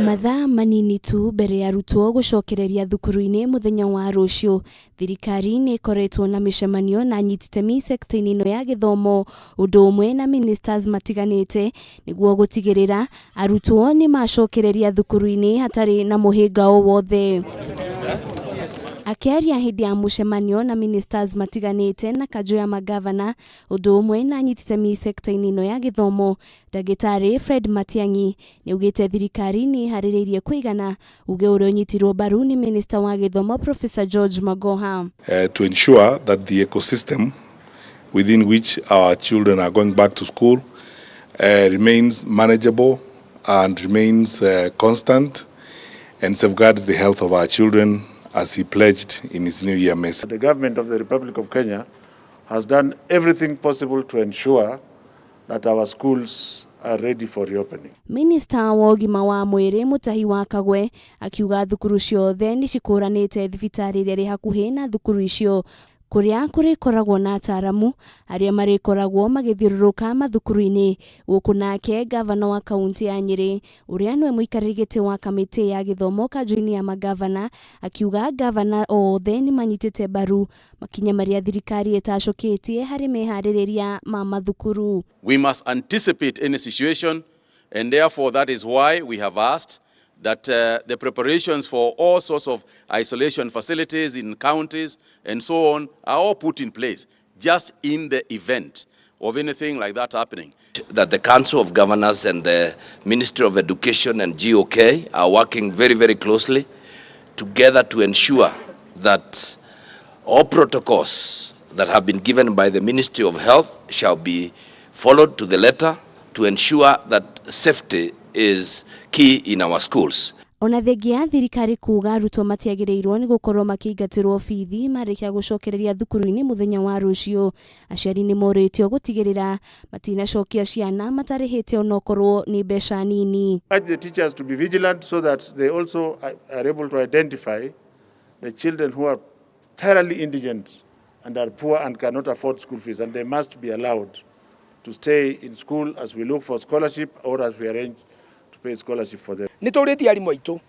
Mathaa manini tu mbere ya arutwo gucokereria thukuru-ini muthenya wa ruciu, Thirikari ni ikoretwo na micemanio na anyititemi sekta-ini ino ya githomo undu umwe na ministers matiganite niguo gutigirira arutwo ni macokereria thukuru-ini hatari na muhinga o wothe. Akiaria hindi ya mucemanio na ministers matiganite na kanjo ya magavana undu umwe na anyititemi sekta-ini ino ya githomo, Ndagitari Fred Matiang'i niugite thirikari niiharirie kuigana uge uria unyitirwo baru ni minister wa githomo Prof George Magoha. To ensure that the ecosystem within which our children are going back to school remains manageable and remains constant and safeguards the health of our children as he pledged in his New Year message. The government of the Republic of Kenya has done everything possible to ensure that our schools are ready for reopening. Minister wa ugima wa mwiri Mutahi wa Kagwe akiuga thukuru ciothe ni cikuranite thibitari iria ri hakuhi na thukuru icio kuria kurikoragwo na ataramu aria marikoragwo magithiururuka mathukuru-ini. Guku nake gavana wa kaunti ya Nyeri uria nwe muikarigite wa kamiti ya githomo kanjo-ini ya magavana akiuga gavana othe ni manyitite baru makinya maria thirikari itacoketie hari mihariria ma mathukuru. We must anticipate any situation, and therefore that is why we have asked that the preparations for all sorts of isolation facilities in counties and so on are all put in place just in the event of anything like that happening. That the Council of Governors and the Ministry of Education and GOK are working very, very closely together to ensure that all protocols that have been given by the Ministry of Health shall be followed to the letter to ensure that safety is key in our schools. Ona thengia thirikari kuga arutwo matiagiriirwo ni gukorwo makiingatirwo bithi marikia gucokereria thukuru-ini muthenya wa ruciu, aciari ni moritio gutigirira matinacokia ciana matarihite onokorwo ni mbeca nini. Urge the teachers to be vigilant so that they also are able to identify the children who are thoroughly indigent and are poor and cannot afford school fees, and they must be allowed to stay in school as we look for scholarship or as we arrange to pay scholarship for them. Nitoreti arimu aitu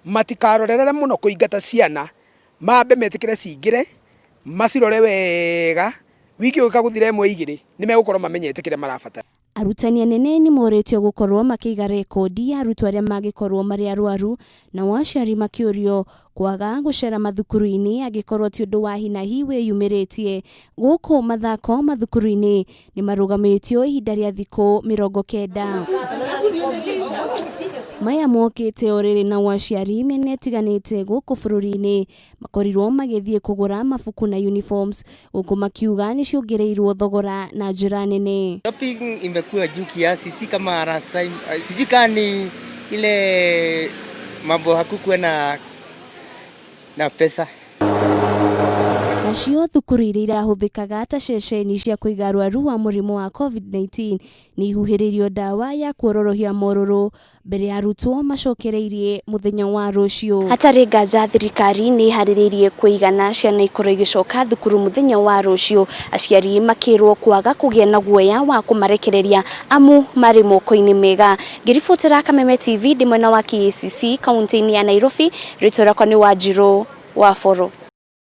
matikarorerere muno kuingata ciana mambe metikire cingire macirore wega wiki ukaguthire imwe igiri ni megukorwo mamenyete kire marabatara. Arutani anene ni moretio gukorwo makiiga rekodi ya arutwo aria magikorwo mari arwaru na waciari makiurio kwaga gucera mathukuru-ini agikorwo ti undu wa hinahi wiyumiritie. Guku mathako mathukuru-ini ni marugamitio ihinda ria thiku 90. Maya mokite oriri na waciari mene itiganite guku bururi-ini makorirwo magithie kugura mabuku na uniforms guku makiuga ni ciungireirwo thogora na njira nene. Shopping imekuwa juu kiasi, si kama last time. Sijui kani ile mambo hakukuwa na pesa. Nacio thukuru iria irahuthikaga ta ceceni cia kuiga arwaru wa murimu wa COVID-19 ni ihuhiririo dawa ya kuororohia mororo mbere ya arutwo macokereirie muthenya wa ruciu. Hatari nganja thirikari ni iharirie kuigana ciana ikorwo igicoka thukuru muthenya wa ruciu, aciari makirwo kwaga kugia na guoya wa kumarekereria amu mari moko-ini mega. Ngiribotera Kameme TV ndi mwena wa KCC kaunti-ini ya Nairobi, ritora kwa ni Wanjiru wa Foro.